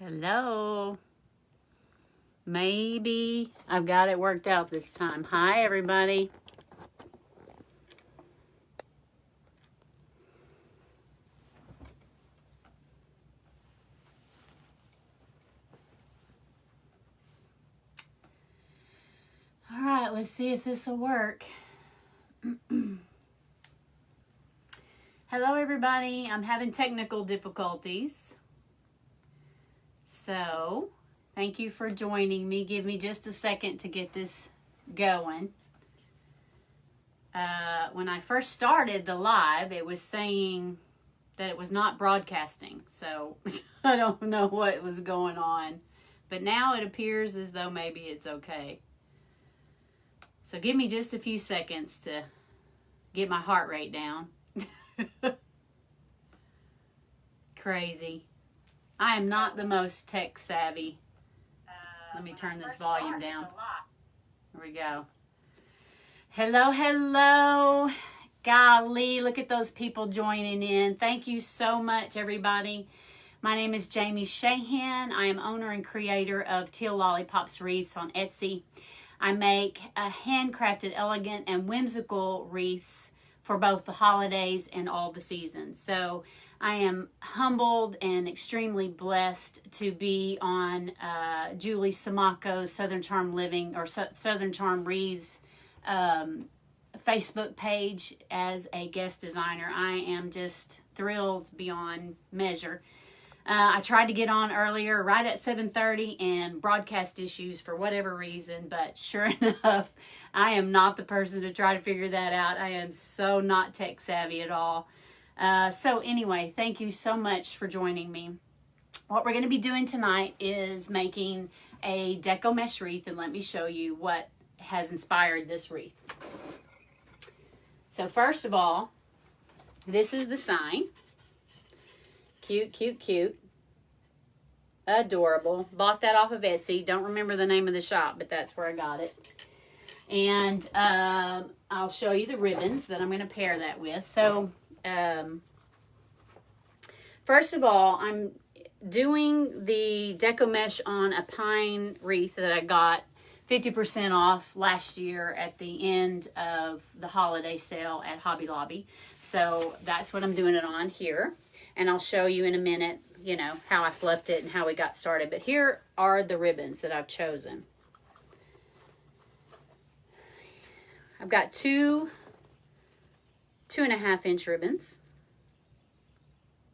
Hello. Maybe I've got it worked out this time. Hi, everybody. All right, let's see if this will work. Hello, everybody. I'm having technical difficulties. So, thank you for joining me. Give me just a second to get this going. When I first started the live, it was saying that it was not broadcasting. So, I don't know what was going on. But now it appears as though maybe it's okay. So, give me just a few seconds to get my heart rate down. Crazy. I am not the most tech savvy. Let me turn this volume down. Here we go. Hello, hello. Golly, look at those people joining in. Thank you so much, everybody. My name is Jamie Shahan. I am owner and creator of Teal Lollipops Wreaths on Etsy. I make a handcrafted, elegant, and whimsical wreaths for both the holidays and all the seasons. So I am humbled and extremely blessed to be on Julie Samaco's Southern Charm Living or Southern Charm Wreaths Facebook page as a guest designer. I am just thrilled beyond measure. I tried to get on earlier, right at 7:30, and broadcast issues for whatever reason, but sure enough, I am not the person to try to figure that out. I am so not tech savvy at all. So anyway, thank you so much for joining me. What we're going to be doing tonight is making a deco mesh wreath, and let me show you what has inspired this wreath. So first of all, this is the sign. Cute, cute, cute. Adorable. Bought that off of Etsy. Don't remember the name of the shop, but that's where I got it. And I'll show you the ribbons that I'm going to pair that with. So first of all, I'm doing the deco mesh on a pine wreath that I got 50% off last year at the end of the holiday sale at Hobby Lobby. So that's what I'm doing it on here. And I'll show you in a minute, you know, how I fluffed it and how we got started. But here are the ribbons that I've chosen. I've got two 2.5-inch ribbons.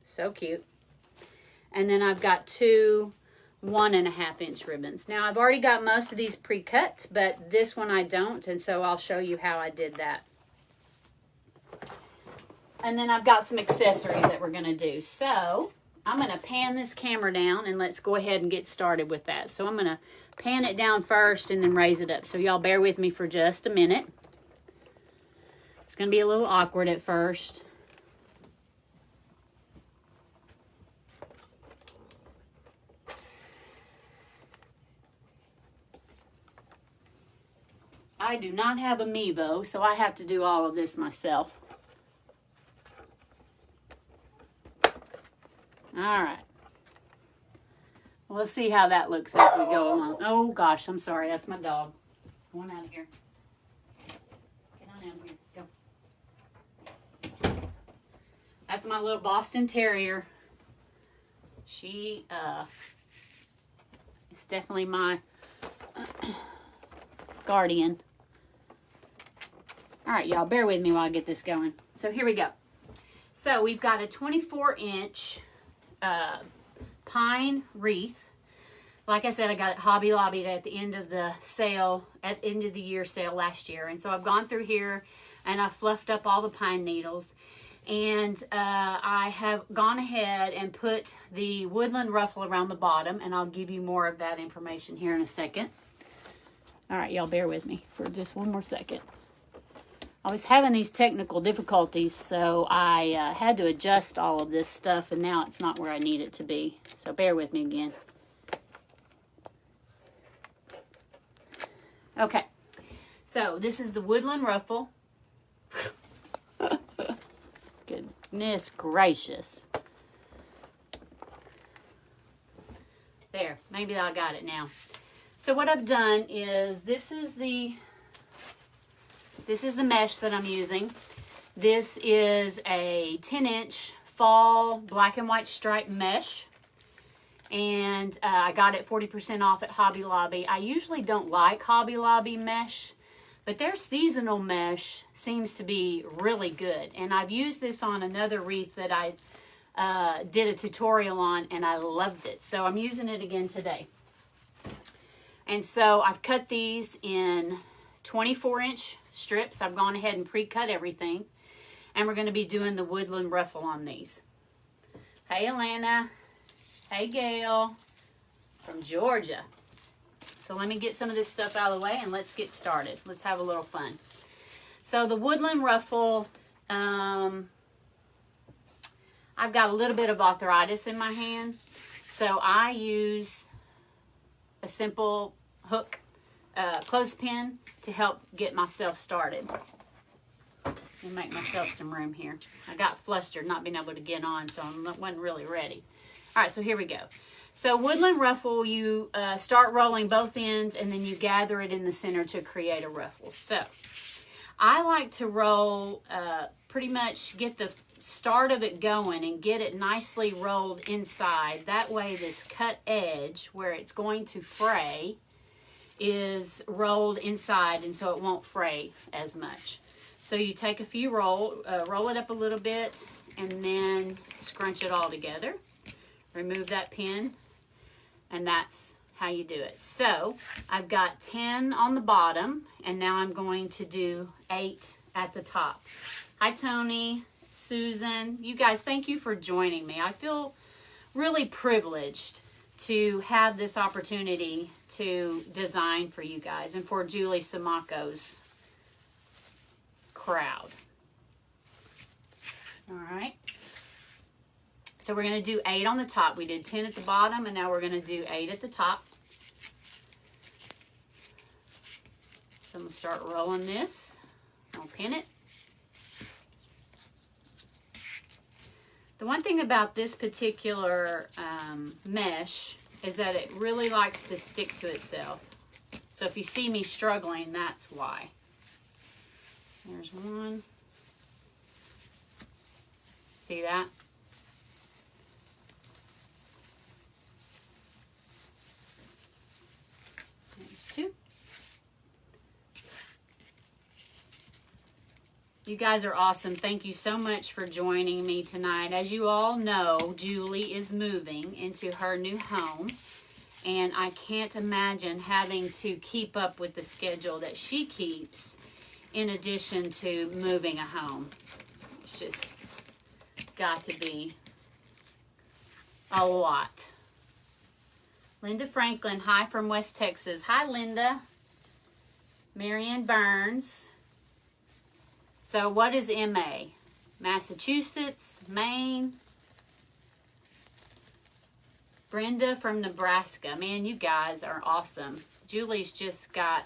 So cute. And then I've got two 1.5-inch ribbons. Now I've already got most of these pre-cut, but this one I don't, and so I'll show you how I did that. And then I've got some accessories that we're going to do. So I'm going to pan this camera down, and let's go ahead and get started with that. So I'm going to pan it down first and then raise it up. So y'all bear with me for just a minute. It's going to be a little awkward at first. I do not have a Mevo, so I have to do all of this myself. All right. Well, let's see how that looks as we go along. Oh, gosh, I'm sorry. That's my dog. Come on out of here. Get on out of here. Go. That's my little Boston Terrier. She is definitely my guardian. All right, y'all, bear with me while I get this going. So here we go. So we've got a 24-inch pine wreath. Like I said, I got it Hobby Lobby at the end of the sale, at the end of the year sale last year. And so I've gone through here and I've fluffed up all the pine needles. And I have gone ahead and put the woodland ruffle around the bottom, and I'll give you more of that information here in a second. All right, y'all bear with me for just one more second. I was having these technical difficulties, so I had to adjust all of this stuff, and now it's not where I need it to be. So bear with me again. Okay, so this is the woodland ruffle. Goodness gracious. There, maybe I got it now. So what I've done is this is the mesh that I'm using. This is a 10-inch fall black and white stripe mesh. And I got it 40% off at Hobby Lobby. I usually don't like Hobby Lobby mesh, but their seasonal mesh seems to be really good. And I've used this on another wreath that I did a tutorial on, and I loved it. So I'm using it again today. And so I've cut these in 24-inch strips. I've gone ahead and pre-cut everything. And we're going to be doing the woodland ruffle on these. Hey, Alana. Hey, Gail. From Georgia. So let me get some of this stuff out of the way and let's get started. Let's have a little fun. So the woodland ruffle, I've got a little bit of arthritis in my hand. So I use a simple hook clothespin to help get myself started. Let me make myself some room here. I got flustered not being able to get on, so I wasn't really ready. All right, so here we go. So woodland ruffle, you start rolling both ends and then you gather it in the center to create a ruffle. So I like to roll, pretty much get the start of it going and get it nicely rolled inside. That way this cut edge where it's going to fray is rolled inside, and so it won't fray as much. So you take a few roll it up a little bit and then scrunch it all together. Remove that pin, and that's how you do it. So I've got 10 on the bottom, and now I'm going to do 8 at the top. Hi, Tony, Susan. You guys, thank you for joining me. I feel really privileged to have this opportunity to design for you guys and for Julie Samako's crowd. All right. So we're going to do 8 on the top. We did 10 at the bottom, and now we're going to do 8 at the top. So I'm going to start rolling this. I'll pin it. The one thing about this particular mesh is that it really likes to stick to itself. So if you see me struggling, that's why. There's one. See that? You guys are awesome. Thank you so much for joining me tonight. As you all know, Julie is moving into her new home, and I can't imagine having to keep up with the schedule that she keeps in addition to moving a home. It's just got to be a lot. Linda Franklin, hi from West Texas. Hi, Linda. Marianne Burns. So what is MA? Massachusetts, Maine. Brenda from Nebraska. Man, you guys are awesome. Julie's just got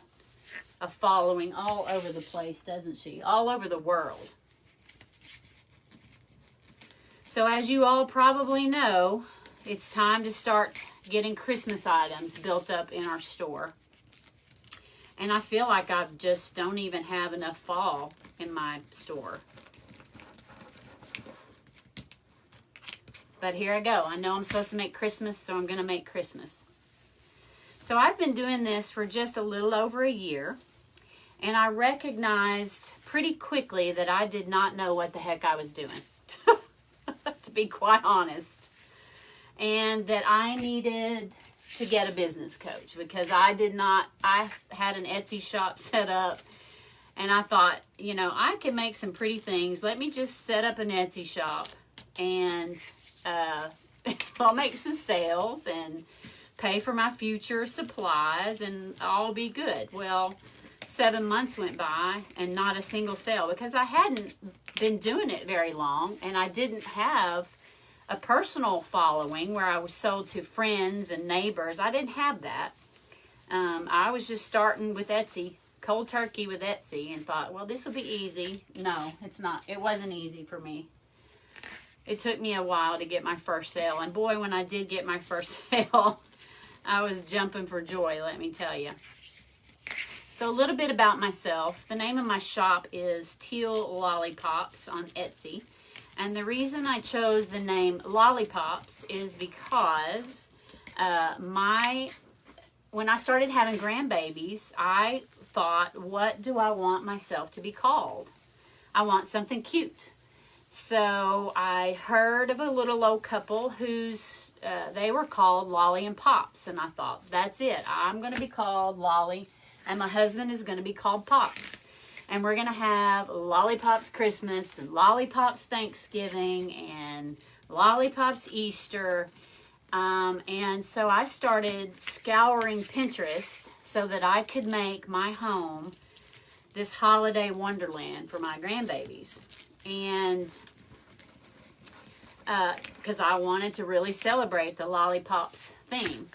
a following all over the place, doesn't she? All over the world. So as you all probably know, it's time to start getting Christmas items built up in our store. And I feel like I just don't even have enough fall in my store. But here I go. I know I'm supposed to make Christmas, so I'm going to make Christmas. So I've been doing this for just a little over a year. And I recognized pretty quickly that I did not know what the heck I was doing. To be quite honest. And that I needed to get a business coach, because I had an Etsy shop set up, and I thought, you know, I can make some pretty things. Let me just set up an Etsy shop, and I'll make some sales and pay for my future supplies, and I'll be good. Well, 7 months went by and not a single sale, because I hadn't been doing it very long, and I didn't have a personal following where I was sold to friends and neighbors. I didn't have that. I was just starting with Etsy, cold turkey with Etsy, and thought, well, this will be easy. No, it's not. It wasn't easy for me. It took me a while to get my first sale. And boy, when I did get my first sale, I was jumping for joy, let me tell you. So a little bit about myself. The name of my shop is Teal Lollipops on Etsy. And the reason I chose the name Lollipops is because when I started having grandbabies, I thought, what do I want myself to be called? I want something cute. So I heard of a little old couple whose they were called Lolly and Pops, and I thought, that's it. I'm going to be called Lolly, and my husband is going to be called Pops. And we're going to have Lollipops Christmas and Lollipops Thanksgiving and Lollipops Easter. And so I started scouring Pinterest so that I could make my home this holiday wonderland for my grandbabies. And because I wanted to really celebrate the Lollipops theme.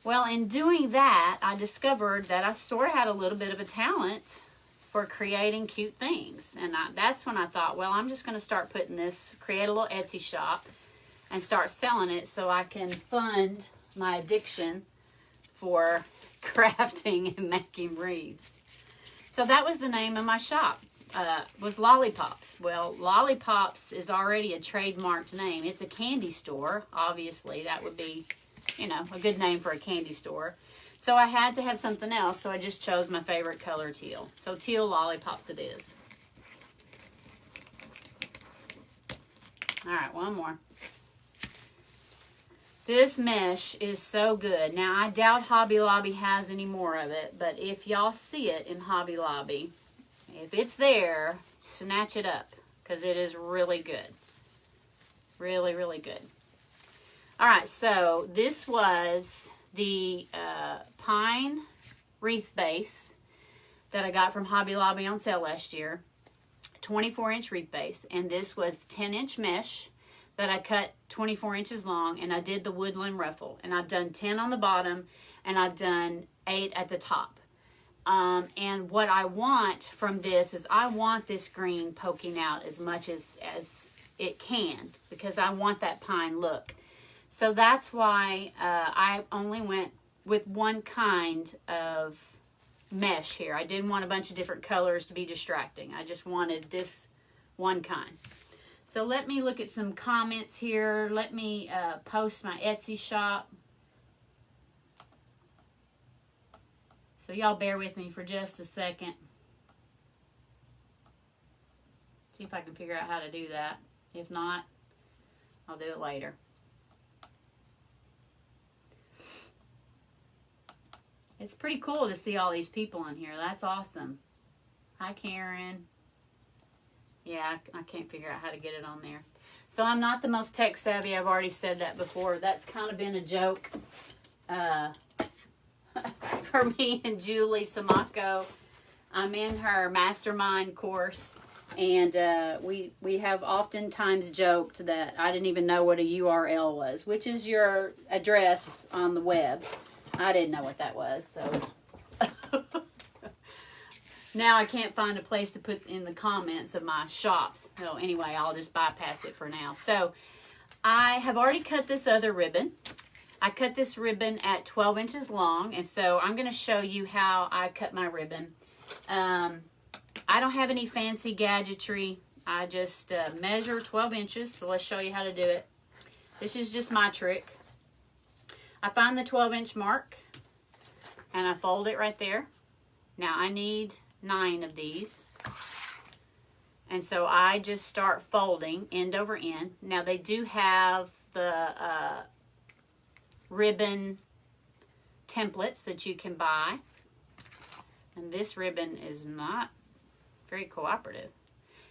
Well, in doing that, I discovered that I sort of had a little bit of a talent for creating cute things. And that's when I thought, well, I'm just going to start create a little Etsy shop and start selling it so I can fund my addiction for crafting and making wreaths. So that was the name of my shop, was Lollipops. Well, Lollipops is already a trademarked name. It's a candy store, obviously. That would be, a good name for a candy store. So I had to have something else, so I just chose my favorite color, teal. So Teal Lollipops it is. All right, one more. This mesh is so good. Now, I doubt Hobby Lobby has any more of it, but if y'all see it in Hobby Lobby, if it's there, snatch it up, because it is really good. Really, really good. All right, so this was the pine wreath base that I got from Hobby Lobby on sale last year. 24-inch wreath base, and this was 10-inch mesh that I cut 24 inches long, and I did the woodland ruffle, and I've done 10 on the bottom, and I've done 8 at the top. And what I want from this is I want this green poking out as much as it can, because I want that pine look. So that's why I only went with one kind of mesh here. I didn't want a bunch of different colors to be distracting. I just wanted this one kind. So let me look at some comments here. Let me post my Etsy shop. So y'all bear with me for just a second. See if I can figure out how to do that. If not, I'll do it later. It's pretty cool to see all these people in here. That's awesome. Hi, Karen. Yeah, I can't figure out how to get it on there. So I'm not the most tech savvy. I've already said that before. That's kind of been a joke for me and Julie Samako. I'm in her mastermind course, and we have oftentimes joked that I didn't even know what a URL was, which is your address on the web. I didn't know what that was, so now I can't find a place to put in the comments of my shops. So anyway, I'll just bypass it for now. So I have already cut this other ribbon. I cut this ribbon at 12 inches long, and so I'm going to show you how I cut my ribbon. I don't have any fancy gadgetry. I just measure 12 inches, so let's show you how to do it. This is just my trick. I find the 12-inch mark, and I fold it right there. Now, I need 9 of these. And so I just start folding end over end. Now, they do have the ribbon templates that you can buy. And this ribbon is not very cooperative.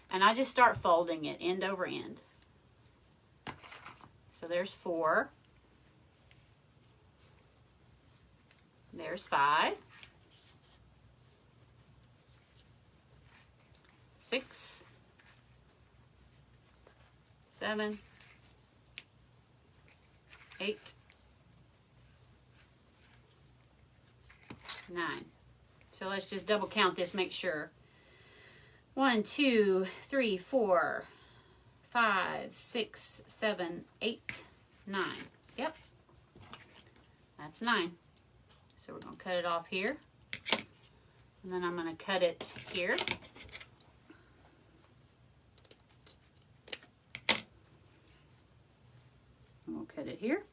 And I just start folding it end over end. So there's 4. There's 5. 6. 7. 8. 9. So let's just double count this, make sure. 1, 2, 3, 4, 5, 6, 7, 8, 9. Yep. that's 9. So we're going to cut it off here. And then I'm going to cut it here. And we'll cut it here.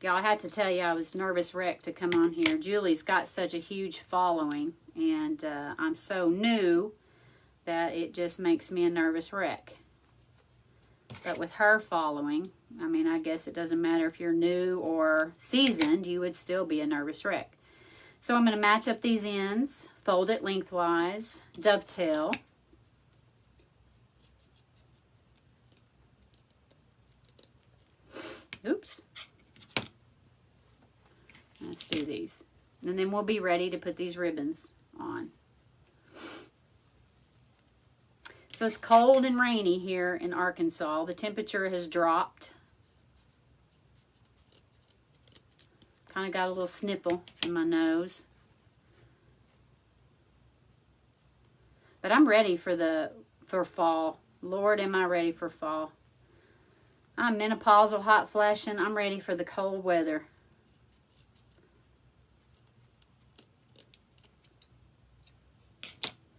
Y'all, I had to tell you I was nervous wreck to come on here. Julie's got such a huge following, and I'm so new that it just makes me a nervous wreck. But with her following, I mean, I guess it doesn't matter if you're new or seasoned, you would still be a nervous wreck. So I'm going to match up these ends, fold it lengthwise, dovetail. Oops. Let's do these. And then we'll be ready to put these ribbons on. So it's cold and rainy here in Arkansas. The temperature has dropped. Kind of got a little sniffle in my nose. But I'm ready for fall. Lord, am I ready for fall. I'm menopausal, hot flashing. I'm ready for the cold weather.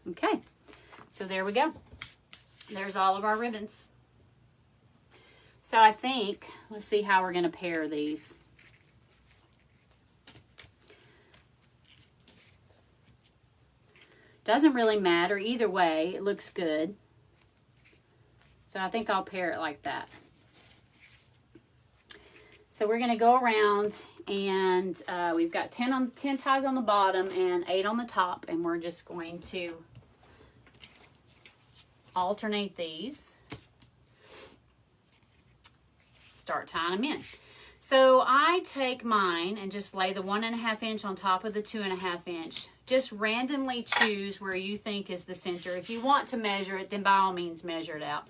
Okay, so there we go. There's all of our ribbons. So I think, let's see how we're going to pair these. Doesn't really matter either way. It looks good. So I think I'll pair it like that. So we're going to go around, and we've got 10 ties on the bottom and 8 on the top, and we're just going to alternate these. Start tying them in. So I take mine and just lay the 1.5 inch on top of the 2.5 inch. Just randomly choose where you think is the center. If you want to measure it, then by all means measure it out.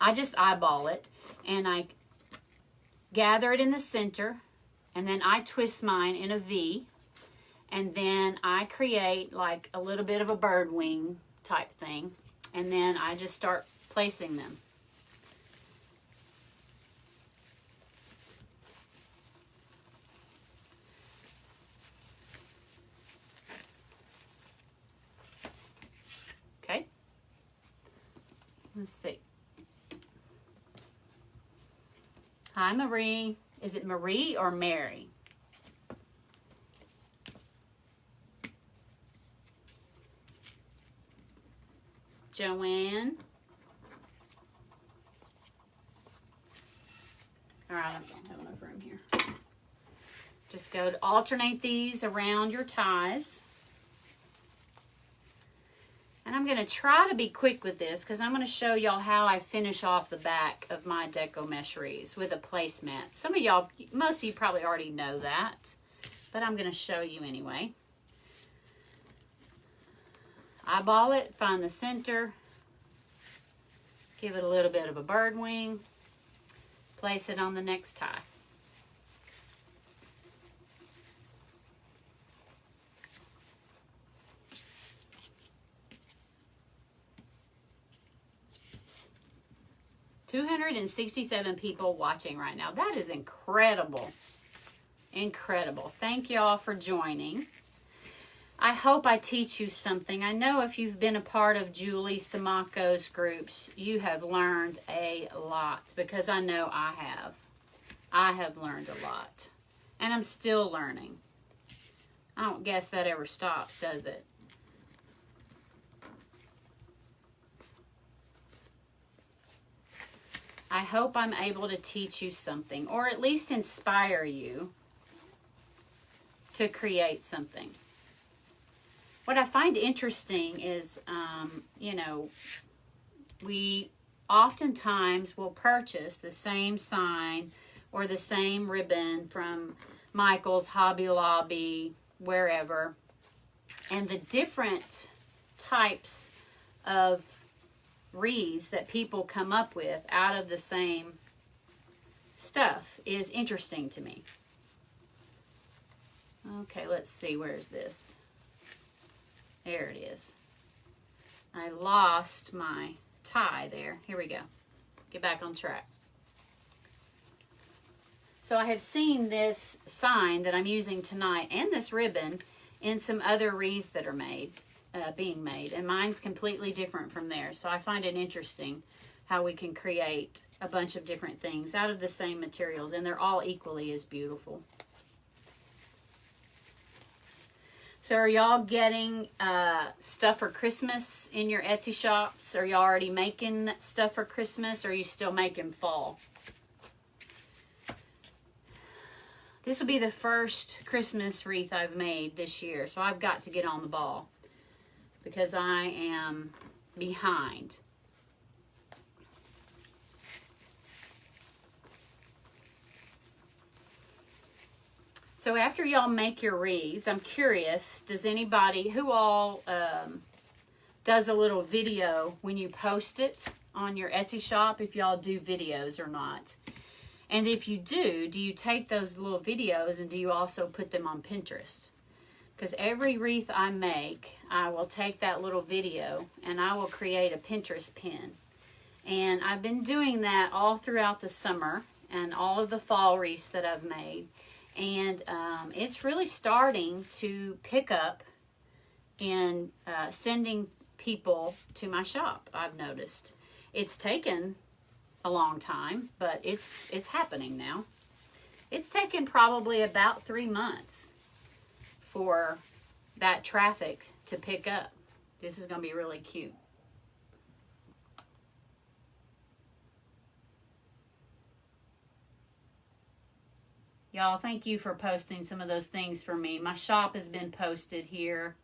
I just eyeball it, and I gather it in the center, and then I twist mine in a V, and then I create like a little bit of a bird wing type thing, and then I just start placing them. Okay, let's see. Hi, Marie. Is it Marie or Mary? Joanne. All right, I don't have enough room here. Just go to alternate these around your ties. And I'm going to try to be quick with this because I'm going to show y'all how I finish off the back of my deco mesh wreaths with a placemat. Some of y'all, most of you probably already know that, but I'm going to show you anyway. Eyeball it, find the center, give it a little bit of a bird wing, place it on the next tie. $267 people watching right now. That is incredible. Incredible. Thank y'all for joining. I hope I teach you something. I know if you've been a part of Julie Samako's groups, you have learned a lot, because I know I have. I have learned a lot. And I'm still learning. I don't guess that ever stops, does it? I hope I'm able to teach you something, or at least inspire you to create something. What I find interesting is, you know, we oftentimes will purchase the same sign or the same ribbon from Michael's, Hobby Lobby, wherever, and the different types of wreaths that people come up with out of the same stuff is interesting to me. Okay, let's see, where's this? There it is. I lost my tie there. Here we go. Get back on track. So I have seen this sign that I'm using tonight and this ribbon in some other wreaths that are being made, and mine's completely different from theirs. So I find it interesting how we can create a bunch of different things out of the same materials, and they're all equally as beautiful. So are y'all getting stuff for Christmas in your Etsy shops? Are y'all already making stuff for Christmas, or are you still making fall? This will be the first Christmas wreath I've made this year, so I've got to get on the ball because I am behind. So after y'all make your wreaths, I'm curious, does anybody, who all does a little video when you post it on your Etsy shop, if y'all do videos or not? And if you do you take those little videos and do you also put them on Pinterest? Because every wreath I make, I will take that little video and I will create a Pinterest pin. And I've been doing that all throughout the summer and all of the fall wreaths that I've made. And it's really starting to pick up in sending people to my shop, I've noticed. It's taken a long time, but it's happening now. It's taken probably about 3 months for that traffic to pick up. This is going to be really cute. Y'all, thank you for posting some of those things for me. My shop has been posted here.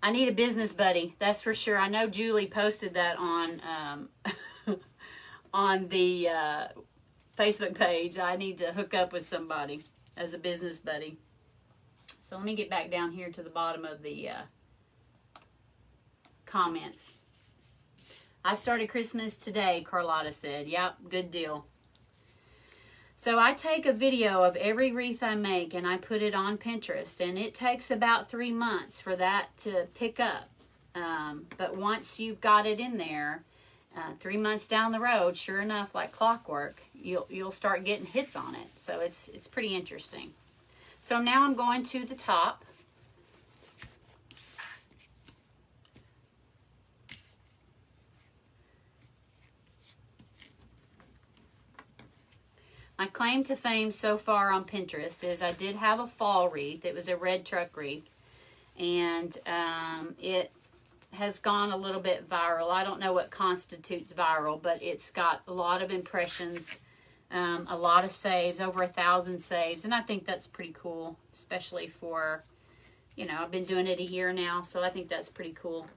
I need a business buddy, that's for sure. I know Julie posted that on on the Facebook page. I need to hook up with somebody as a business buddy. So let me get back down here to the bottom of the comments. I started Christmas today, Carlotta said. Yep, good deal. So I take a video of every wreath I make and I put it on Pinterest, and it takes about 3 months for that to pick up. But once you've got it in there, 3 months down the road, sure enough, like clockwork, you'll start getting hits on it. So it's pretty interesting. So now I'm going to the top. My claim to fame so far on Pinterest is I did have a fall wreath. It was a red truck wreath, and it has gone a little bit viral. I don't know what constitutes viral, but it's got a lot of impressions, a lot of saves, over 1,000 saves, and I think that's pretty cool, especially for, you know, I've been doing it a year now, so I think that's pretty cool.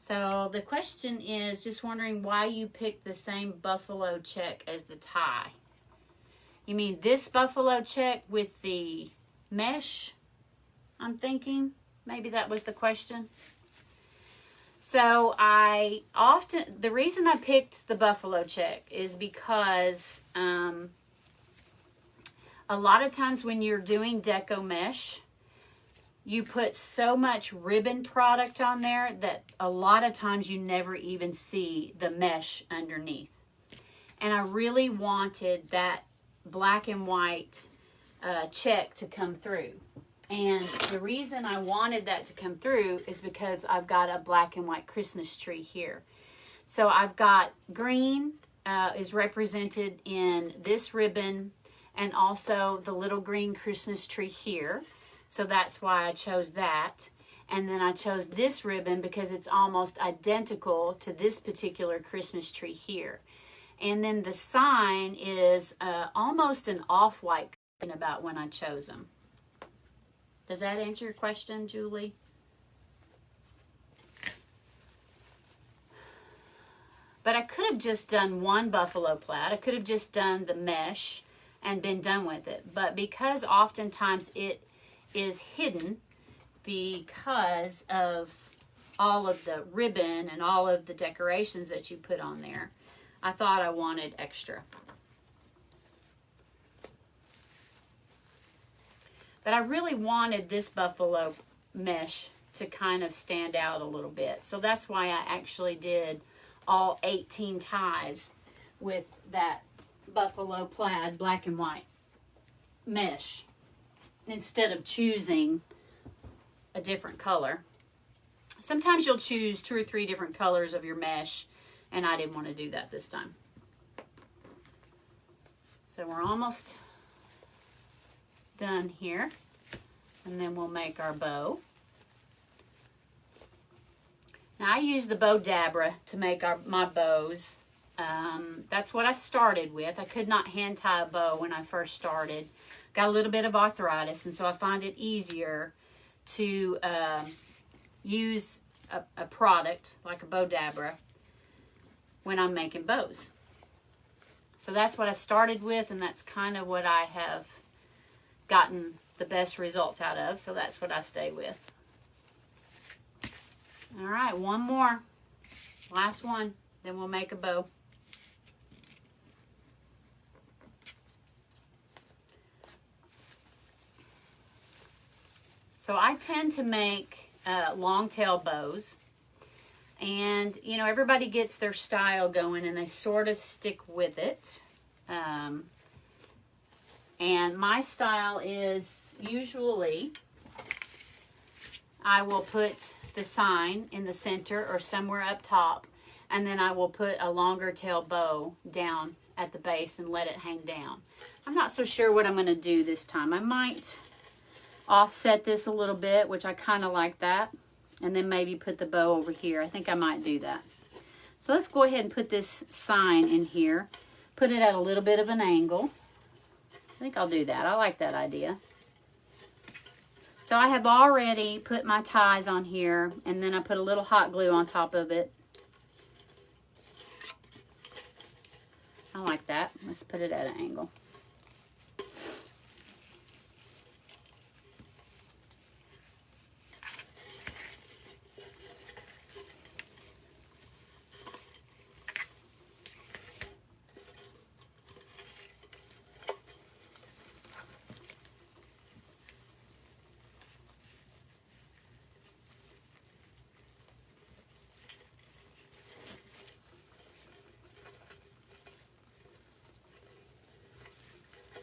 So the question is, just wondering why you picked the same buffalo check as the tie. You mean this buffalo check with the mesh, I'm thinking? Maybe that was the question. So the reason I picked the buffalo check is because a lot of times when you're doing deco mesh, you put so much ribbon product on there that a lot of times you never even see the mesh underneath. And I really wanted that black and white check to come through. And the reason I wanted that to come through is because I've got a black and white Christmas tree here. So I've got green is represented in this ribbon, and also the little green Christmas tree here. So that's why I chose that. And then I chose this ribbon because it's almost identical to this particular Christmas tree here. And then the sign is almost an off-white about when I chose them. Does that answer your question, Julie? But I could have just done one buffalo plaid. I could have just done the mesh and been done with it. But because oftentimes it is hidden because of all of the ribbon and all of the decorations that you put on there, I thought I wanted extra. But I really wanted this buffalo mesh to kind of stand out a little bit. So that's why I actually did all 18 ties with that buffalo plaid black and white mesh instead of choosing a different color. Sometimes you'll choose 2 or 3 different colors of your mesh, and I didn't want to do that this time. So we're almost done here, and then we'll make our bow. Now I use the bow dabra to make my bows. That's what I started with. I could not hand tie a bow when I first started. Got a little bit of arthritis, and so I find it easier to use a product like a bow dabra when I'm making bows. So that's what I started with, and that's kind of what I have gotten the best results out of, so that's what I stay with. All right, one more. Last one, then we'll make a bow. So I tend to make long tail bows, and you know, everybody gets their style going and they sort of stick with it. And my style is usually I will put the sign in the center or somewhere up top, and then I will put a longer tail bow down at the base and let it hang down. I'm not so sure what I'm going to do this time. I might offset this a little bit, which I kind of like that, and then maybe put the bow over here. I think I might do that. So let's go ahead and put this sign in here, put it at a little bit of an angle. I think I'll do that. I like that idea. So I have already put my ties on here, and then I put a little hot glue on top of it. I like that. Let's put it at an angle.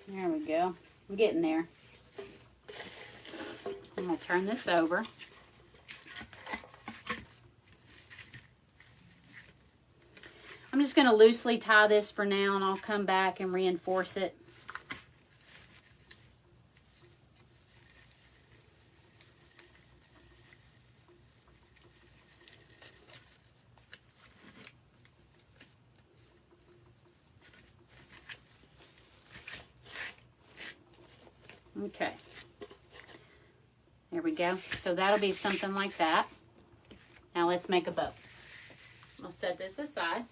There we go. I'm getting there. I'm going to turn this over. I'm just going to loosely tie this for now, and I'll come back and reinforce it. Okay, there we go. So that'll be something like that. Now let's make a bow. I'll set this aside.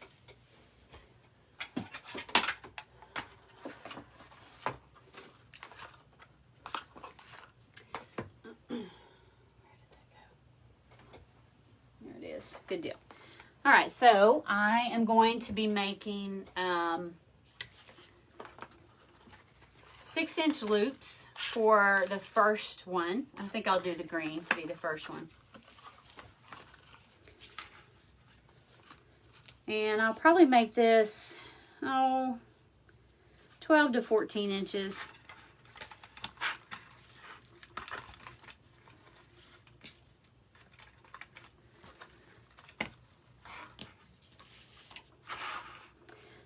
There it is. Good deal. All right, so I am going to be making 6-inch loops for the first one. I think I'll do the green to be the first one. And I'll probably make this, 12 to 14 inches.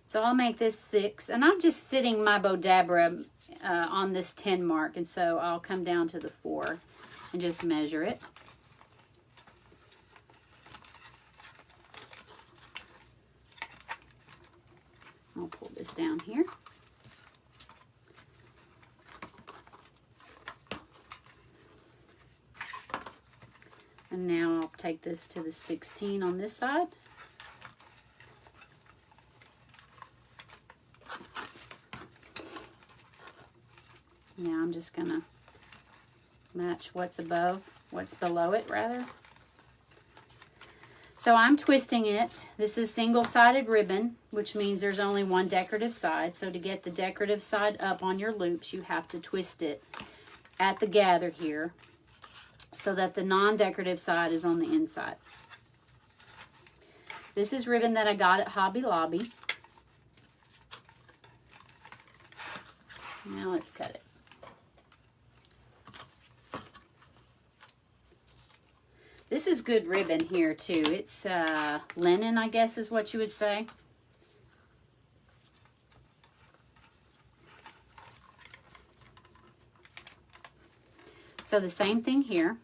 So I'll make this 6, and I'm just sitting my bow dabra on this 10 mark, and so I'll come down to the 4 and just measure it. I'll pull this down here. And now I'll take this to the 16 on this side. Now I'm just going to match what's below it rather. So I'm twisting it. This is single-sided ribbon, which means there's only one decorative side. So to get the decorative side up on your loops, you have to twist it at the gather here. so that the non-decorative side is on the inside. This is ribbon that I got at Hobby Lobby. Now let's cut it. This is good ribbon here too. It's linen, I guess is what you would say. So the same thing here.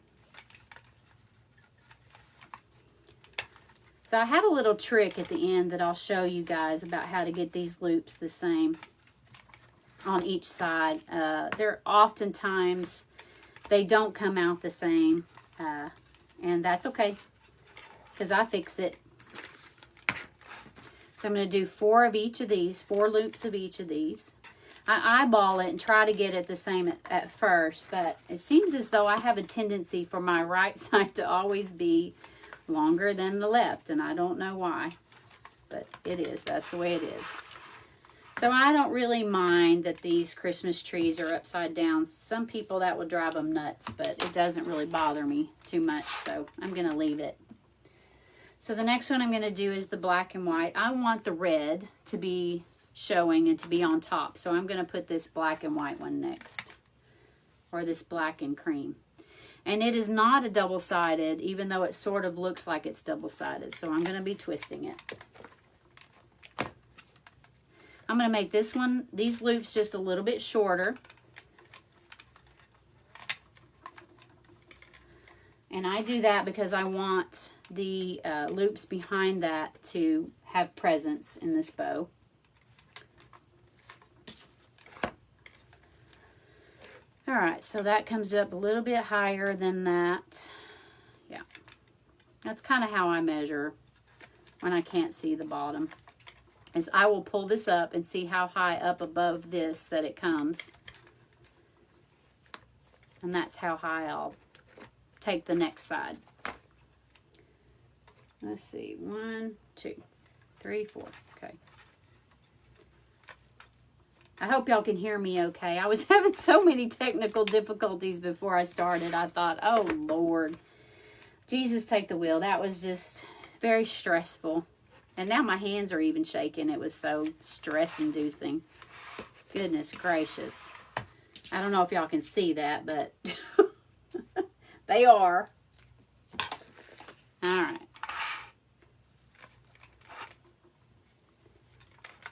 So I have a little trick at the end that I'll show you guys about how to get these loops the same on each side. They're oftentimes, they don't come out the same. And that's okay, because I fix it. So I'm going to do 4 of each of these, 4 loops of each of these. I eyeball it and try to get it the same at first, but it seems as though I have a tendency for my right side to always be longer than the left, and I don't know why, but it is. That's the way it is. So I don't really mind that these Christmas trees are upside down. Some people, that will drive them nuts, but it doesn't really bother me too much, so I'm going to leave it. So the next one I'm going to do is the black and white. I want the red to be showing and to be on top, so I'm going to put this black and white one next, or this black and cream. And it is not a double-sided, even though it sort of looks like it's double-sided, so I'm going to be twisting it. I'm going to make these loops just a little bit shorter. And I do that because I want the loops behind that to have presence in this bow. All right, so that comes up a little bit higher than that. Yeah, that's kind of how I measure when I can't see the bottom. Is I will pull this up and see how high up above this that it comes. And that's how high I'll take the next side. Let's see, 1, 2, 3, 4, okay. I hope y'all can hear me okay. I was having so many technical difficulties before I started. I thought, oh Lord, Jesus take the wheel. That was just very stressful. And now my hands are even shaking. It was so stress-inducing. Goodness gracious. I don't know if y'all can see that, but they are. All right.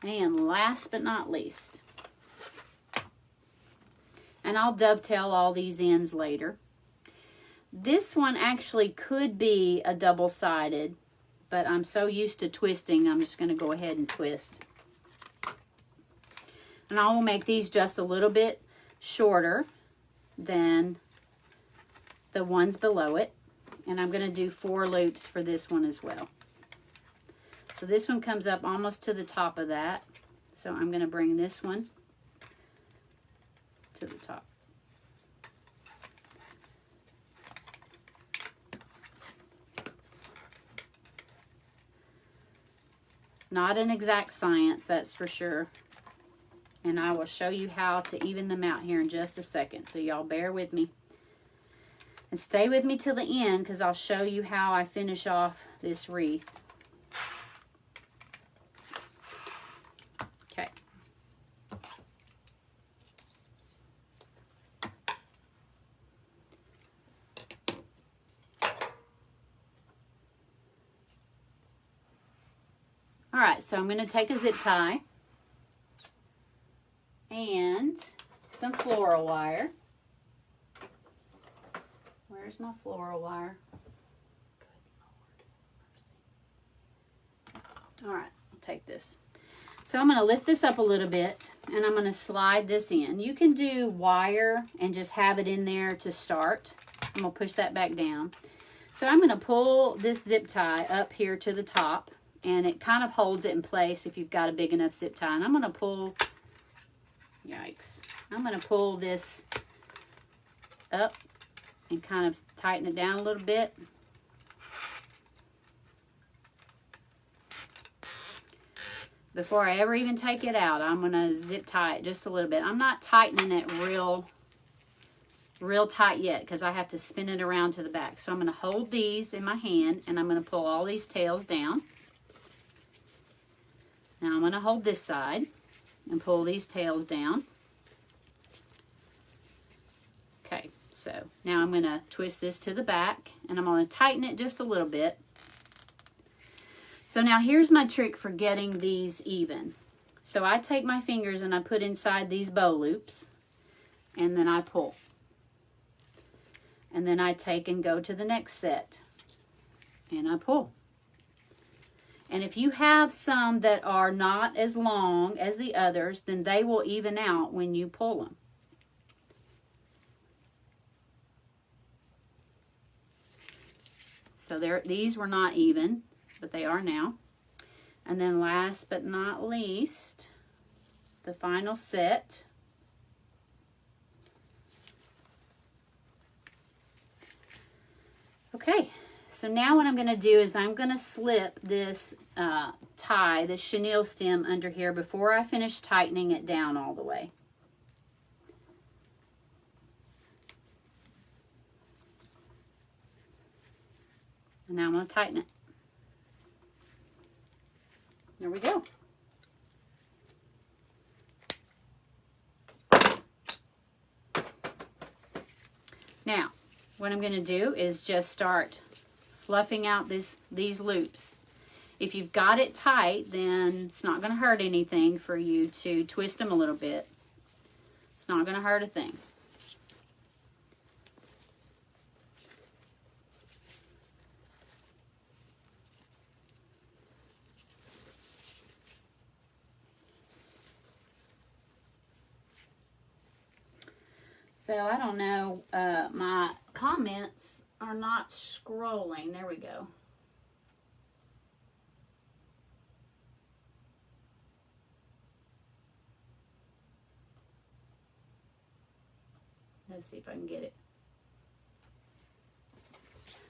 And last but not least, and I'll dovetail all these ends later. This one actually could be a double-sided, but I'm so used to twisting, I'm just going to go ahead and twist. And I will make these just a little bit shorter than the ones below it. And I'm going to do 4 loops for this one as well. So this one comes up almost to the top of that. So I'm going to bring this one to the top. Not an exact science, that's for sure. And I will show you how to even them out here in just a second. So y'all bear with me. And stay with me till the end, because I'll show you how I finish off this wreath. Okay. All right, so I'm going to take a zip tie and some floral wire. Where's my floral wire? Good Lord. All right, I'll take this. So I'm going to lift this up a little bit and I'm going to slide this in. You can do wire and just have it in there to start. I'm going to push that back down. So I'm going to pull this zip tie up here to the top, and it kind of holds it in place if you've got a big enough zip tie. And I'm going to pull, yikes, I'm going to pull this up and kind of tighten it down a little bit. Before I ever even take it out, I'm going to zip tie it just a little bit. I'm not tightening it real tight yet because I have to spin it around to the back. So I'm going to hold these in my hand and I'm going to pull all these tails down. Now I'm going to hold this side and pull these tails down. Okay, so now I'm going to twist this to the back and I'm going to tighten it just a little bit. So now here's my trick for getting these even. So I take my fingers and I put inside these bow loops and then I pull. And then I take and go to the next set and I pull. And if you have some that are not as long as the others, then they will even out when you pull them. So these were not even, but they are now. And then last but not least, the final set. Okay, so now what I'm going to do is I'm going to slip this tie, this chenille stem under here before I finish tightening it down all the way. And now I'm going to tighten it. There we go. Now, what I'm going to do is just start fluffing out these loops. If you've got it tight, then it's not going to hurt anything for you to twist them a little bit. It's not going to hurt a thing. So I don't know, my comments are not scrolling. There we go. Let's see if I can get it.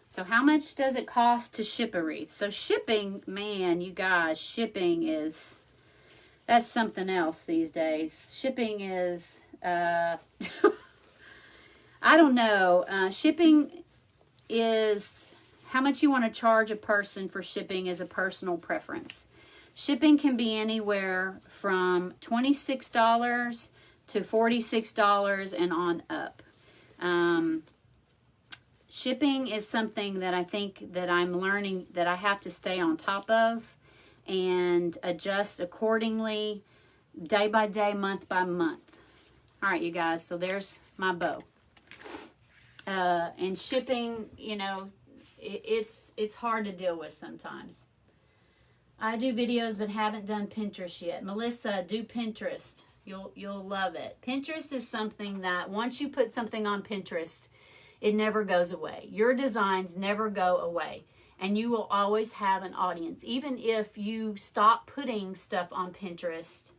So how much does it cost to ship a wreath? So shipping, man, you guys, shipping is, that's something else these days. Shipping is, I don't know. Shipping is, how much you want to charge a person for shipping is a personal preference. Shipping can be anywhere from $26 to $46 and on up. Shipping is something that I think that I'm learning that I have to stay on top of and adjust accordingly day by day, month by month. All right, you guys, so there's my bow. And shipping, you know, it's hard to deal with sometimes. I do videos but haven't done Pinterest yet. Melissa, do Pinterest. You'll love it. Pinterest is something that once you put something on Pinterest, it never goes away. Your designs never go away. And you will always have an audience. Even if you stop putting stuff on Pinterest,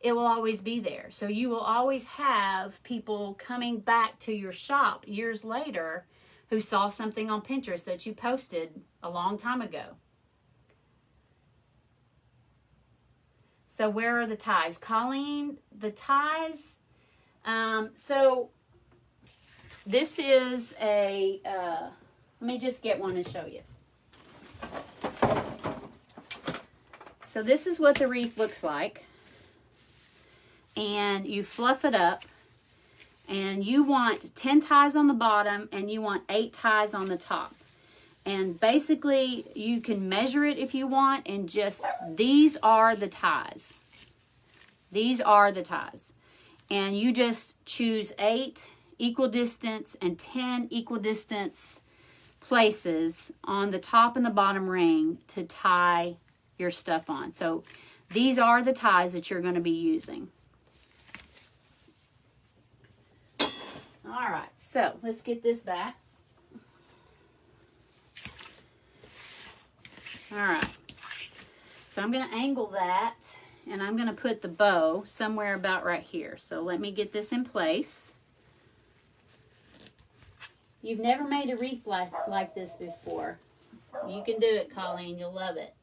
it will always be there. So you will always have people coming back to your shop years later who saw something on Pinterest that you posted a long time ago. So where are the ties? Colleen, the ties, so this is a, let me just get one and show you. So this is what the wreath looks like. And you fluff it up. And you want 10 ties on the bottom and you want 8 ties on the top. And basically you can measure it if you want and just, these are the ties. These are the ties. And you just choose 8 equal distance and 10 equal distance places on the top and the bottom ring to tie your stuff on. So these are the ties that you're going to be using. All right, so let's get this back. All right, so I'm going to angle that and I'm going to put the bow somewhere about right here. So let me get this in place. You've never made a wreath like this before. You can do it, Colleen. You'll love it.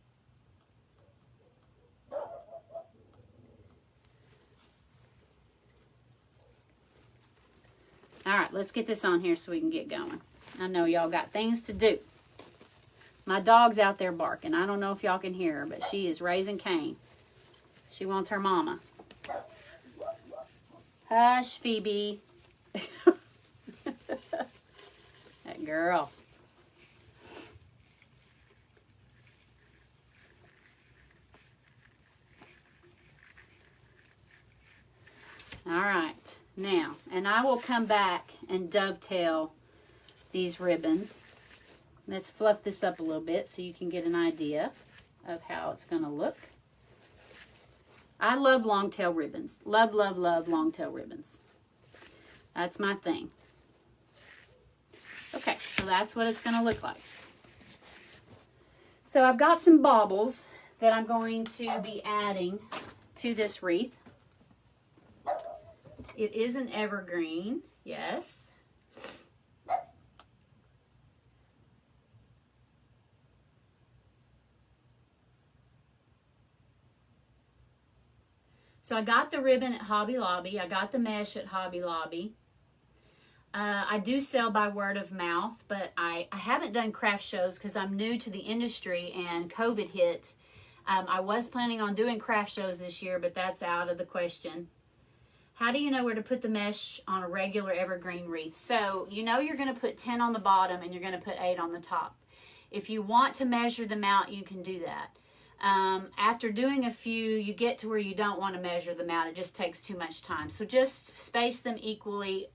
All right, let's get this on here so we can get going. I know y'all got things to do. My dog's out there barking. I don't know if y'all can hear her, but she is raising Cain. She wants her mama. Hush, Phoebe. That girl. All right, now, and I will come back and dovetail these ribbons. Let's fluff this up a little bit so you can get an idea of how it's going to look. I love long tail ribbons. Love, love, love long tail ribbons. That's my thing. Okay, so that's what it's going to look like. So I've got some baubles that I'm going to be adding to this wreath. It is an evergreen, yes. So I got the ribbon at Hobby Lobby. I got the mesh at Hobby Lobby. I do sell by word of mouth, but I haven't done craft shows because I'm new to the industry and COVID hit. I was planning on doing craft shows this year, but that's out of the question. How do you know where to put the mesh on a regular evergreen wreath? So you know you're going to put 10 on the bottom and you're going to put 8 on the top. If you want to measure them out, you can do that. After doing a few, you get to where you don't want to measure them out. It just takes too much time. So just space them equally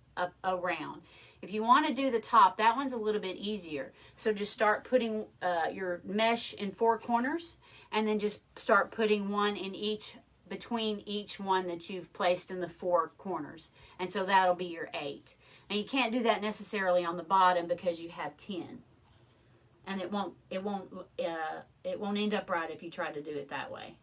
around. If you want to do the top, that one's a little bit easier. So just start putting your mesh in 4 corners and then just start putting one in each, between each one that you've placed in the 4 corners. And so that'll be your 8. And you can't do that necessarily on the bottom because you have 10. And it won't end up right if you try to do it that way.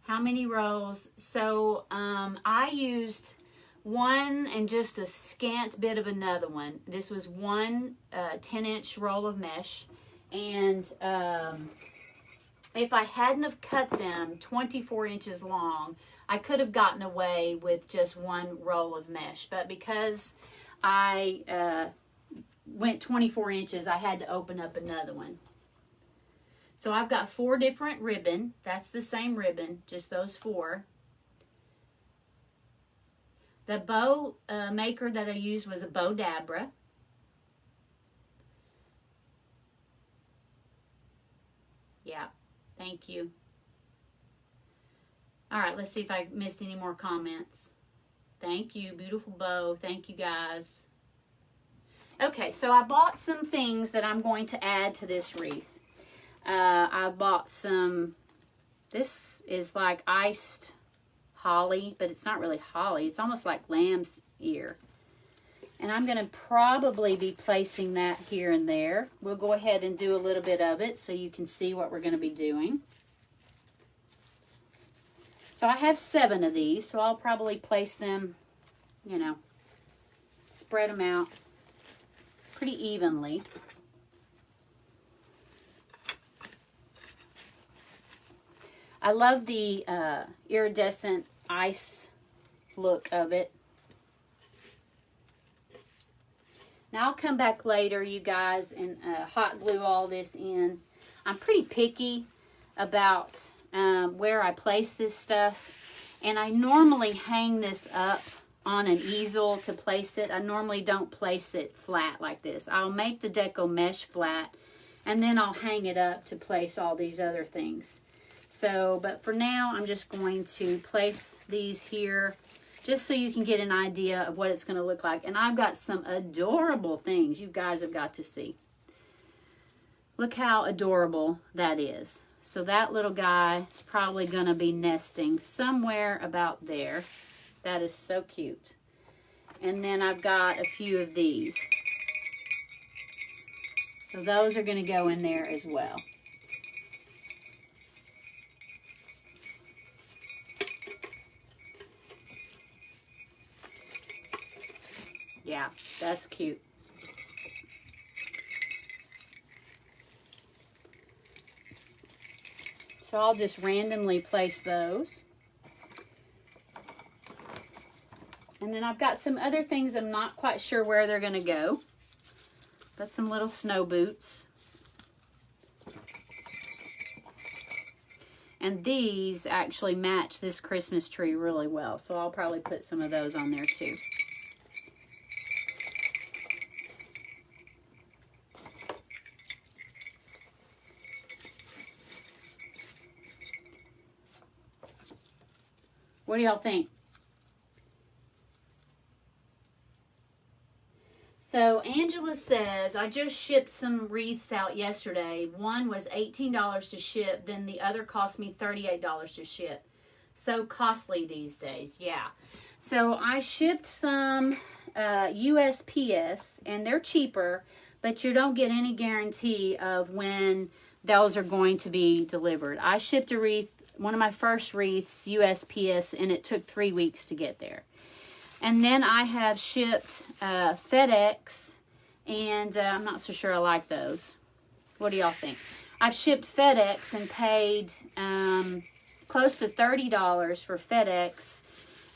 How many rows? So I used one and just a scant bit of another one. This was one 10-inch roll of mesh. And if I hadn't have cut them 24 inches long, I could have gotten away with just one roll of mesh. But because I went 24 inches, I had to open up another one. So I've got 4 different ribbon. That's the same ribbon, just those 4. The bow maker that I used was a Bow Dabra. Yeah, thank you. All right, let's see if I missed any more comments. Thank you, beautiful bow. Thank you, guys. Okay, so I bought some things that I'm going to add to this wreath. I bought some, this is like iced holly, but it's not really holly. It's almost like lamb's ear. And I'm going to probably be placing that here and there. We'll go ahead and do a little bit of it so you can see what we're going to be doing. So I have 7 of these, so I'll probably place them, you know, spread them out pretty evenly. I love the iridescent ice look of it. Now I'll come back later, you guys, and hot glue all this in. I'm pretty picky about where I place this stuff, and I normally hang this up on an easel to place it. I normally don't place it flat like this. I'll make the deco mesh flat, and then I'll hang it up to place all these other things. So, but for now, I'm just going to place these here just so you can get an idea of what it's going to look like. And I've got some adorable things you guys have got to see. Look how adorable that is. So that little guy is probably going to be nesting somewhere about there. That is so cute. And then I've got a few of these. So those are going to go in there as well. Yeah, that's cute. So I'll just randomly place those. And then I've got some other things I'm not quite sure where they're going to go. Got some little snow boots. And these actually match this Christmas tree really well. So I'll probably put some of those on there too. What do y'all think? So Angela says, I just shipped some wreaths out yesterday. One was $18 to ship, then the other cost me $38 to ship. So costly these days, yeah. So I shipped some USPS, and they're cheaper, but you don't get any guarantee of when those are going to be delivered. I shipped a wreath, one of my first wreaths, USPS, and it took 3 weeks to get there. And then I have shipped FedEx, and I'm not so sure I like those. What do y'all think? I've shipped FedEx and paid close to $30 for FedEx,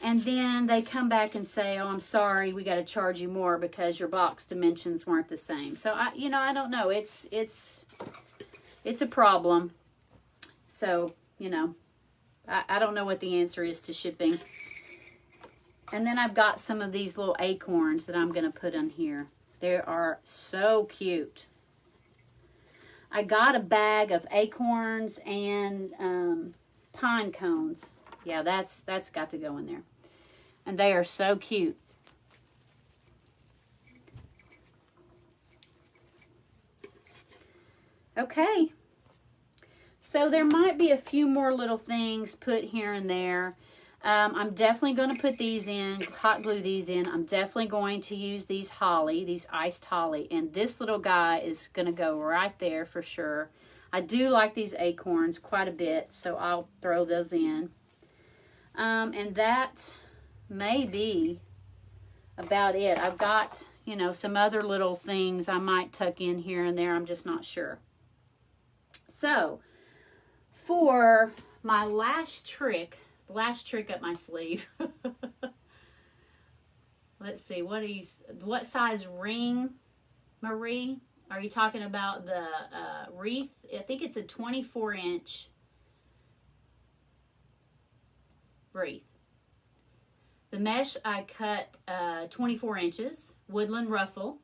and then they come back and say, oh, I'm sorry, we got to charge you more because your box dimensions weren't the same. So, I don't know. It's a problem. So, I don't know what the answer is to shipping. And then I've got some of these little acorns that I'm going to put in here. They are so cute. I got a bag of acorns and pine cones. Yeah, that's got to go in there. And they are so cute. Okay. So there might be a few more little things put here and there. I'm definitely going to put these in, hot glue these in. I'm definitely going to use these holly, these iced holly. And this little guy is going to go right there for sure. I do like these acorns quite a bit, so I'll throw those in. And that may be about it. I've got, some other little things I might tuck in here and there. I'm just not sure. So, for my last trick up my sleeve. Let's see, what size ring, Marie? Are you talking about the wreath? I think it's a 24-inch wreath. The mesh I cut 24 inches, woodland ruffle.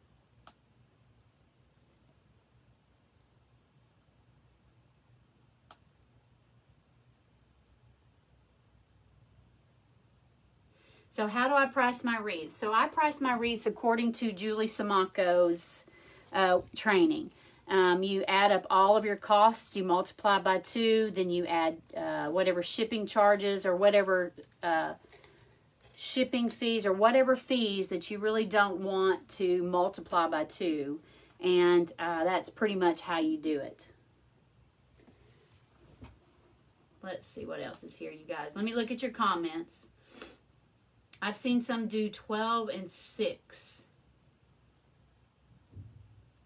So how do I price my wreaths? So I price my wreaths according to Julie Samaco's training. You add up all of your costs, you multiply by 2, then you add whatever shipping charges or whatever shipping fees or whatever fees that you really don't want to multiply by 2. And that's pretty much how you do it. Let's see what else is here, you guys. Let me look at your comments. I've seen some do 12 and 6.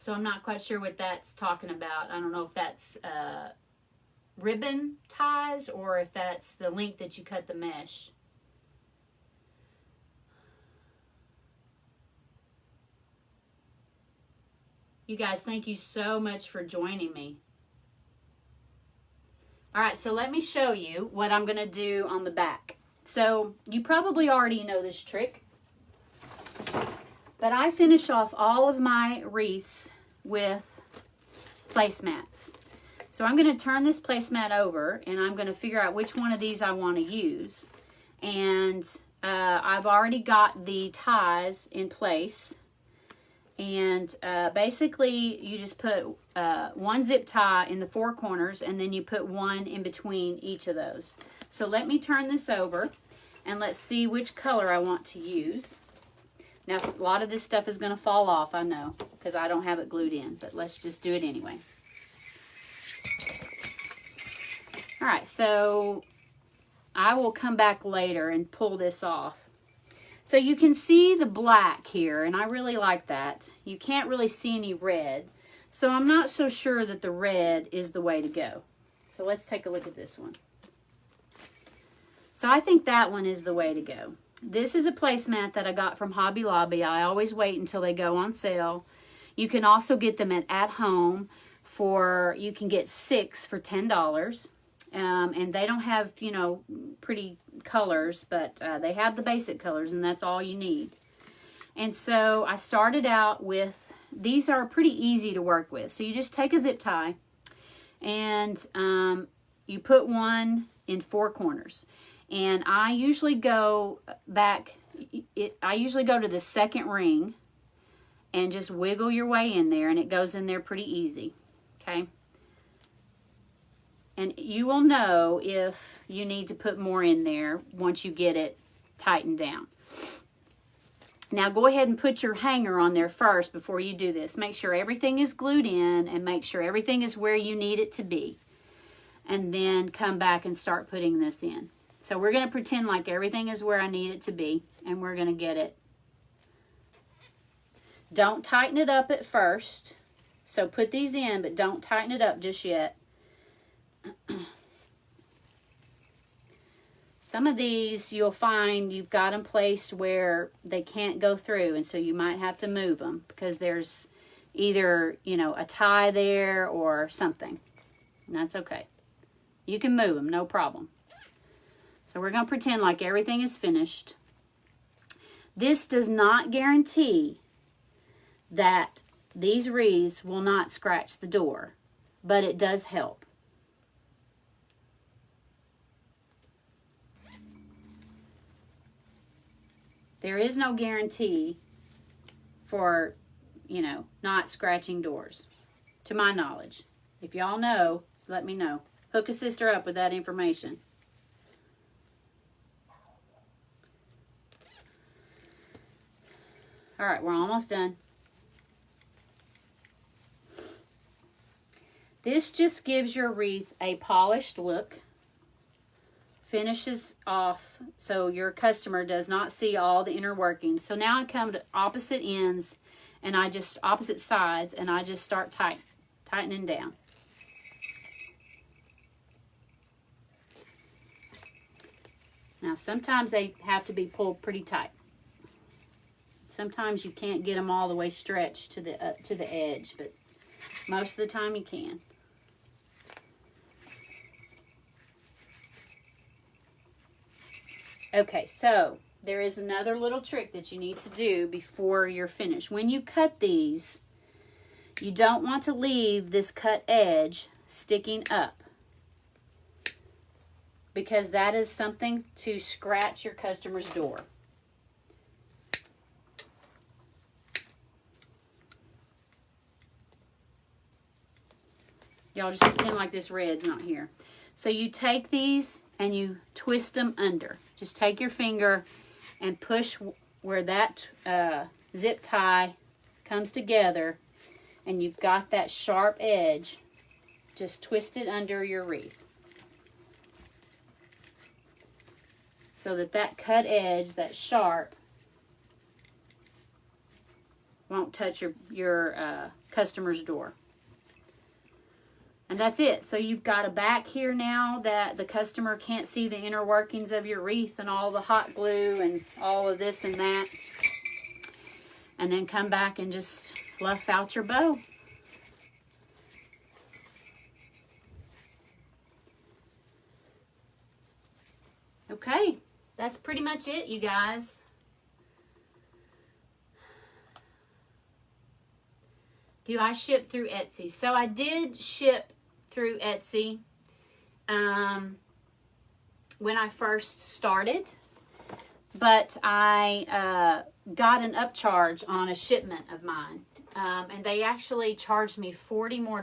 So I'm not quite sure what that's talking about. I don't know if that's ribbon ties or if that's the length that you cut the mesh. You guys, thank you so much for joining me. All right, so let me show you what I'm going to do on the back. So you probably already know this trick, but I finish off all of my wreaths with placemats. So I'm going to turn this placemat over and I'm going to figure out which one of these I want to use. And I've already got the ties in place. And basically you just put one zip tie in the 4 corners and then you put one in between each of those. So let me turn this over and let's see which color I want to use. Now a lot of this stuff is going to fall off, I know, because I don't have it glued in, but let's just do it anyway. All right, so I will come back later and pull this off. So you can see the black here, and I really like that. You can't really see any red, so I'm not so sure that the red is the way to go. So let's take a look at this one. So I think that one is the way to go. This is a placemat that I got from Hobby Lobby. I always wait until they go on sale. You can also get them at home for, you can get 6 for $10. And they don't have, you know, pretty colors, but they have the basic colors, and that's all you need. And so I started out with, these are pretty easy to work with. So you just take a zip tie, and you put one in 4 corners. And I usually go back, I usually go to the second ring and just wiggle your way in there, and it goes in there pretty easy, okay? And you will know if you need to put more in there once you get it tightened down. Now go ahead and put your hanger on there first before you do this. Make sure everything is glued in and make sure everything is where you need it to be. And then come back and start putting this in. So we're going to pretend like everything is where I need it to be, and we're going to get it. Don't tighten it up at first. So put these in, but don't tighten it up just yet. Some of these you'll find you've got them placed where they can't go through, and so you might have to move them because there's either, you know, a tie there or something. And that's okay. You can move them, no problem. So we're going to pretend like everything is finished. This does not guarantee that these wreaths will not scratch the door, but it does help. There is no guarantee for, you know, not scratching doors, to my knowledge. If y'all know, let me know. Hook a sister up with that information. All right, we're almost done. This just gives your wreath a polished look. Finishes off so your customer does not see all the inner workings. So now I come to opposite ends and I just, opposite sides, and I just start tightening down. Now sometimes they have to be pulled pretty tight. Sometimes you can't get them all the way stretched to the edge, but most of the time you can. Okay, so there is another little trick that you need to do before you're finished. When you cut these, you don't want to leave this cut edge sticking up, because that is something to scratch your customer's door. Y'all just pretend like this red's not here. So you take these and you twist them under. Just take your finger and push where that zip tie comes together, and you've got that sharp edge. Just twist it under your wreath, so that that cut edge, that sharp, won't touch your customer's door. And that's it. So you've got a back here now that the customer can't see the inner workings of your wreath and all the hot glue and all of this and that. And then come back and just fluff out your bow. Okay, that's pretty much it, you guys. Do I ship through Etsy? So I did ship through Etsy when I first started, but I got an upcharge on a shipment of mine, and they actually charged me $40 more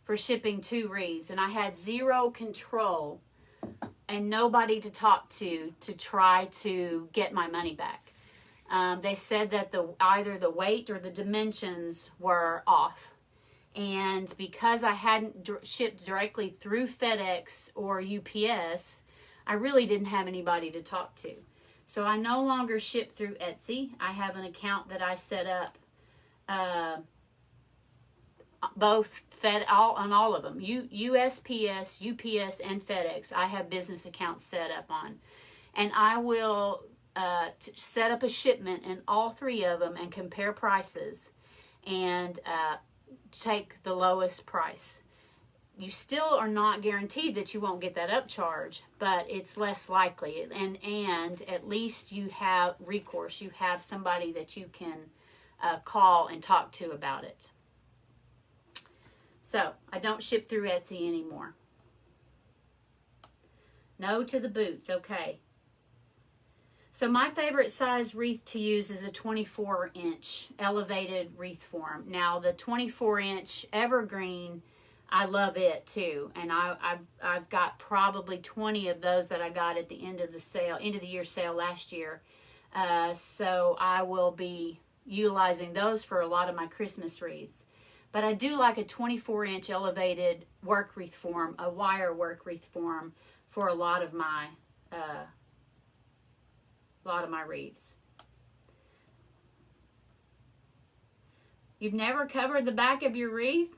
for shipping 2 wreaths, and I had zero control and nobody to talk to try to get my money back. They said that either the weight or the dimensions were off. And because I hadn't shipped directly through FedEx or UPS, I really didn't have anybody to talk to. So I no longer ship through Etsy. I have an account that I set up both on all of them. USPS, UPS, and FedEx. I have business accounts set up on. and I will set up a shipment in all 3 of them and compare prices and take the lowest price. You still are not guaranteed that you won't get that upcharge, but it's less likely, and at least you have recourse. You have somebody that you can call and talk to about it. So I don't ship through Etsy anymore. No to the boots. Okay. So my favorite size wreath to use is a 24-inch elevated wreath form. Now the 24-inch evergreen, I love it too, and I've got probably 20 of those that I got at the end of the year sale last year. So I will be utilizing those for a lot of my Christmas wreaths. But I do like a 24-inch elevated work wreath form, a wire work wreath form for a lot of my wreaths. You've never covered the back of your wreath?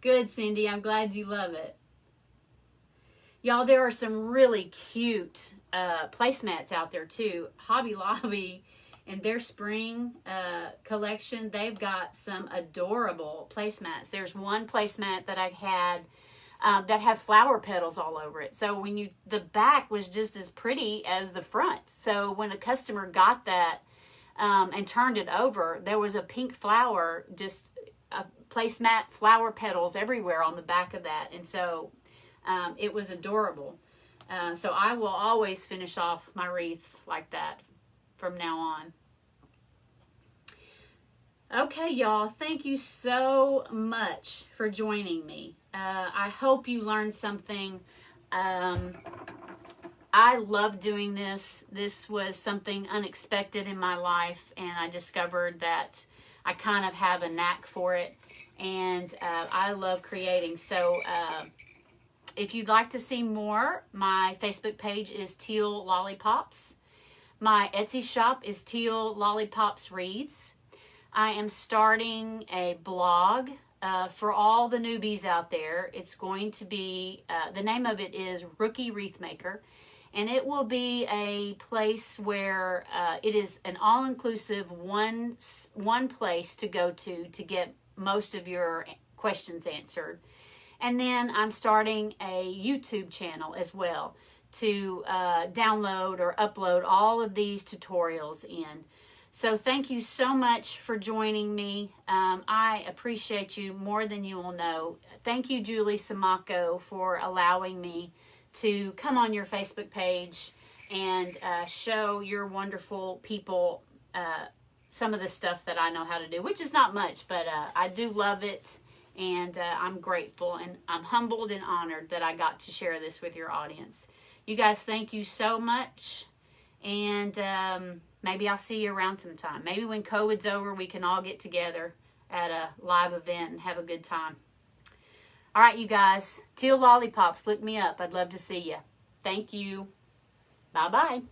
Good, Cindy. I'm glad you love it. Y'all, there are some really cute placemats out there too. Hobby Lobby in their spring collection, they've got some adorable placemats. There's one placemat that I had that have flower petals all over it. So the back was just as pretty as the front. So when a customer got that and turned it over, there was a pink flower, just a placemat, flower petals everywhere on the back of that. And so it was adorable. So I will always finish off my wreaths like that from now on. Okay, y'all, thank you so much for joining me. I hope you learned something. I love doing this. This was something unexpected in my life, and I discovered that I kind of have a knack for it, and I love creating. So if you'd like to see more, my Facebook page is Teal Lollipops. My Etsy shop is Teal Lollipops Wreaths. I am starting a blog for all the newbies out there. It's going to be, the name of it is Rookie Wreath Maker. And it will be a place where it is an all-inclusive one place to go to get most of your questions answered. And then I'm starting a YouTube channel as well to download or upload all of these tutorials in. So thank you so much for joining me. I appreciate you more than you will know. Thank you, Julie Samako, for allowing me to come on your Facebook page and show your wonderful people some of the stuff that I know how to do, which is not much, but I do love it, and I'm grateful, and I'm humbled and honored that I got to share this with your audience. You guys, thank you so much, and maybe I'll see you around sometime. Maybe when COVID's over, we can all get together at a live event and have a good time. All right, you guys. Teal Lollipops, look me up. I'd love to see you. Thank you. Bye-bye.